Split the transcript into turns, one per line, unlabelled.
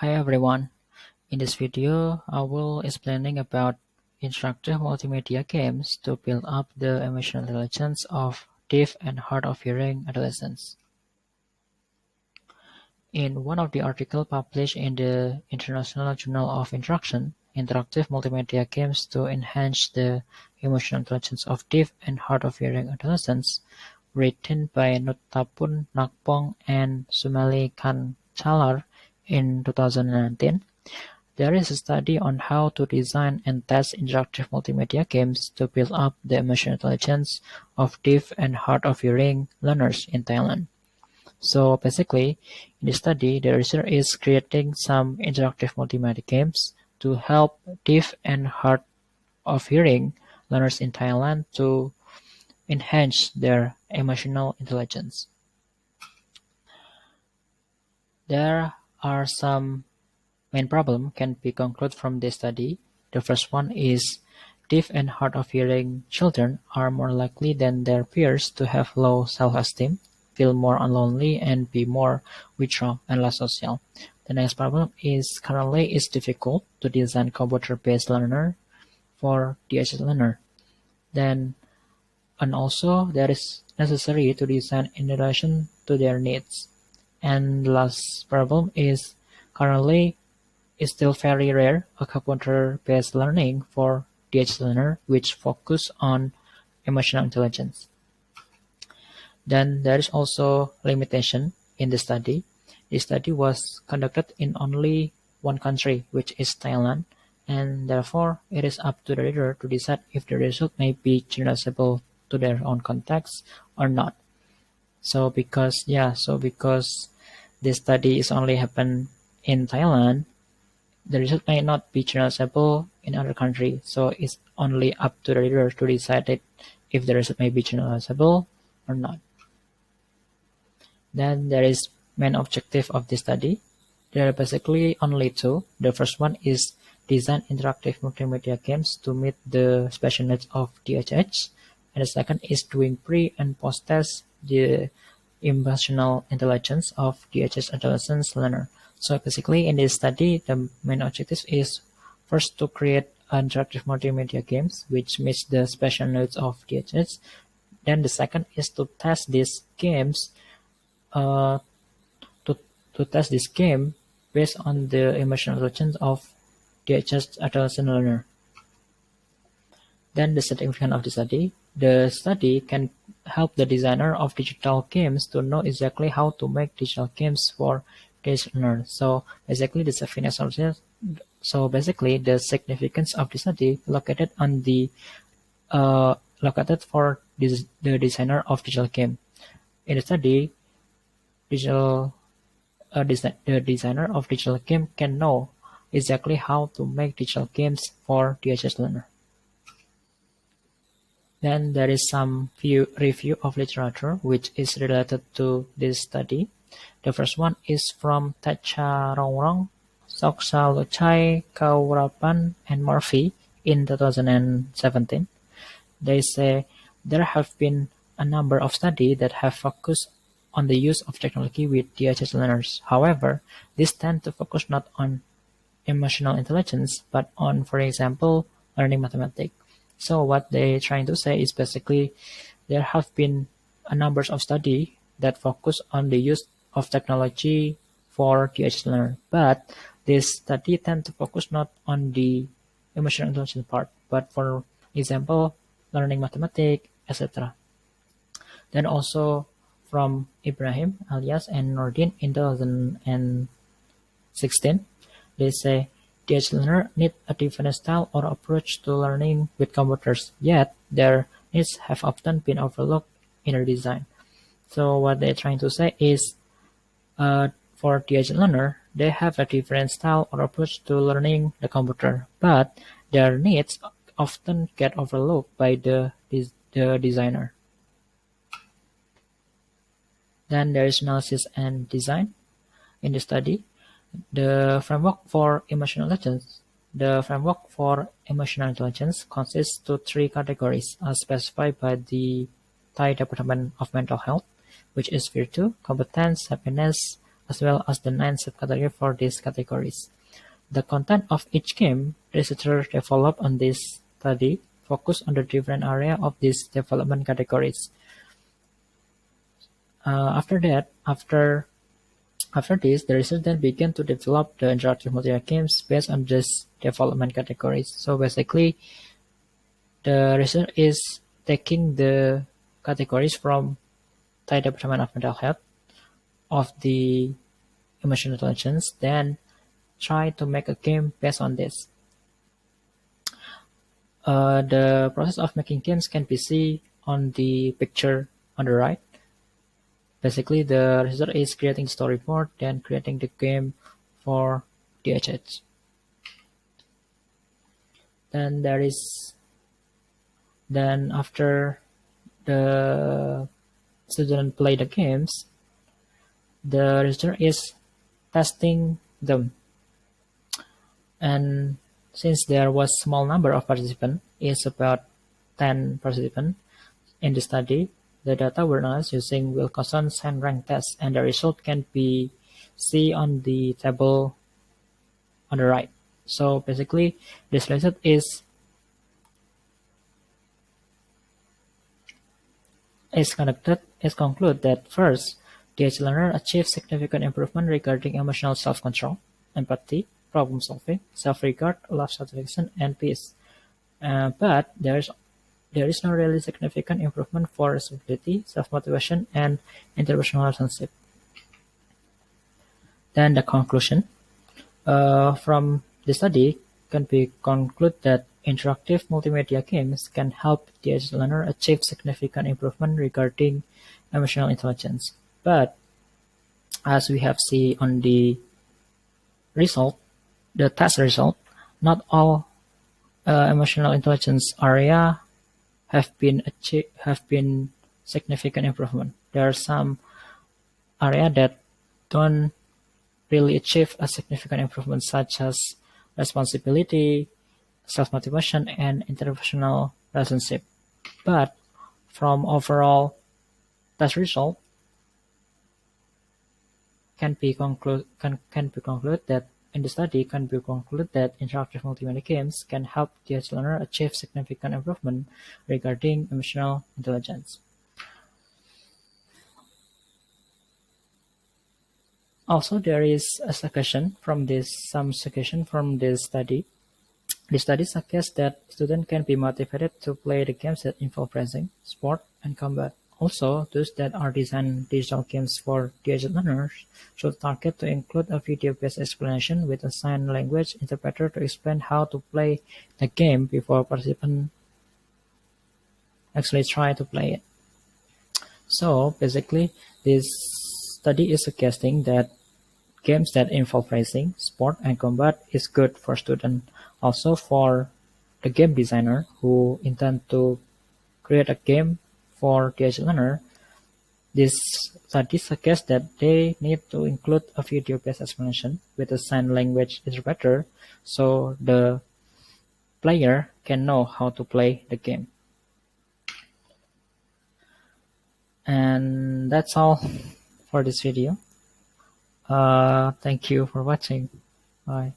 Hi everyone, in this video I will explaining about interactive multimedia games to build up the emotional intelligence of deaf and hard of hearing adolescents. In one of the articles published in the International Journal of Instruction, interactive multimedia games to enhance the emotional intelligence of deaf and hard of hearing adolescents, written by Nuttapun Nakpong and Sumali Kanchalar in 2019. There is a study on how to design and test interactive multimedia games to build up the emotional intelligence of deaf and hard of hearing learners in Thailand. So basically, in this study, the research is creating some interactive multimedia games to help deaf and hard of hearing learners in Thailand to enhance their emotional intelligence. There are some main problem can be concluded from this study. The first one is deaf and hard of hearing children are more likely than their peers to have low self-esteem, feel more lonely, and be more withdrawn and less social. The next problem is currently it's difficult to design computer-based learner for DHS learner. Then and also there is necessary to design in relation to their needs. And the last problem is currently is still very rare a computer-based learning for DH learner which focus on emotional intelligence. Then there is also limitation in the study. The study was conducted in only one country, which is Thailand, and therefore it is up to the reader to decide if the result may be generalizable to their own context or not. Because this study is only happened in Thailand, the result may not be generalizable in other countries, so it's only up to the reader to decide if the result may be generalizable or not. Then there is main objective of this study. There are basically only two. The first one is design interactive multimedia games to meet the special needs of DHH, and the second is doing pre and post test the emotional intelligence of DHH adolescents learner. So basically in this study, the main objective is first to create interactive multimedia games which meets the special needs of DHS. Then the second is to test these games uh, to, to test this game based on the emotional intelligence of DHS adolescent learner. Then the significance of the study. The study can help the designer of digital games to know exactly how to make digital games for digital learners. So basically the significance of the study located on the located for the designer of digital game. In the study, the designer of digital game can know exactly how to make digital games for DHS learner. Then there is some review of literature which is related to this study. The first one is from Tacharongrong, Soksaluchai, Kaurapan, and Murphy in 2017. They say there have been a number of studies that have focused on the use of technology with DHS learners. However, these tend to focus not on emotional intelligence, but on, for example, learning mathematics. So what they're trying to say is basically there have been a number of studies that focus on the use of technology for DH learner, but this study tend to focus not on the emotional intelligence part, but for example, learning mathematics, etc. Then also from Ibrahim, Alias, and Nordin in 2016, they say DH learners need a different style or approach to learning with computers, yet their needs have often been overlooked in their design. So what they're trying to say is for DH learner, they have a different style or approach to learning the computer, but their needs often get overlooked by the designer. Then there is analysis and design in the study. The framework for emotional intelligence. The framework for emotional intelligence consists of three categories as specified by the Thai Department of Mental Health, which is virtue, competence, happiness, as well as the 9 subcategories for these categories. The content of each game researchers developed on this study focus on the different area of these development categories. After this, the research then began to develop the interactive multiplayer games based on these development categories. So basically, the research is taking the categories from Thai Department of Mental Health of the emotional intelligence, then try to make a game based on this. The process of making games can be seen on the picture on the right. Basically, the researcher is creating storyboard, then creating the game for DHH. Then after the student play the games, the researcher is testing them. And since there was small number of participants, it's about 10 participants in the study, the data were analyzed using Wilcoxon's hand rank test, and the result can be seen on the table on the right. So basically, this result is conclude that first, DH learner achieved significant improvement regarding emotional self-control, empathy, problem solving, self-regard, love satisfaction, and peace. But there is no really significant improvement for responsibility, self-motivation, and interpersonal relationship. Then the conclusion from the study can be conclude that interactive multimedia games can help the learner achieve significant improvement regarding emotional intelligence. But as we have seen on the result, the test result, not all emotional intelligence area have been significant improvement. There are some area that don't really achieve a significant improvement, such as responsibility, self-motivation, and interpersonal relationship. But from overall test result, can be conclude that in the study can be concluded that interactive multimedia games can help the learner achieve significant improvement regarding emotional intelligence. Also, there is a suggestion from this study. The study suggests that students can be motivated to play the games that involve racing, sport, and combat. Also, those that are designed digital games for DH learners should target to include a video-based explanation with a sign language interpreter to explain how to play the game before participants actually try to play it. So basically, this study is suggesting that games that involve racing, sport, and combat is good for students. Also for the game designer who intend to create a game for the learner, this study suggests that they need to include a video-based explanation with a sign language interpreter so the player can know how to play the game. And that's all for this video. Thank you for watching. Bye.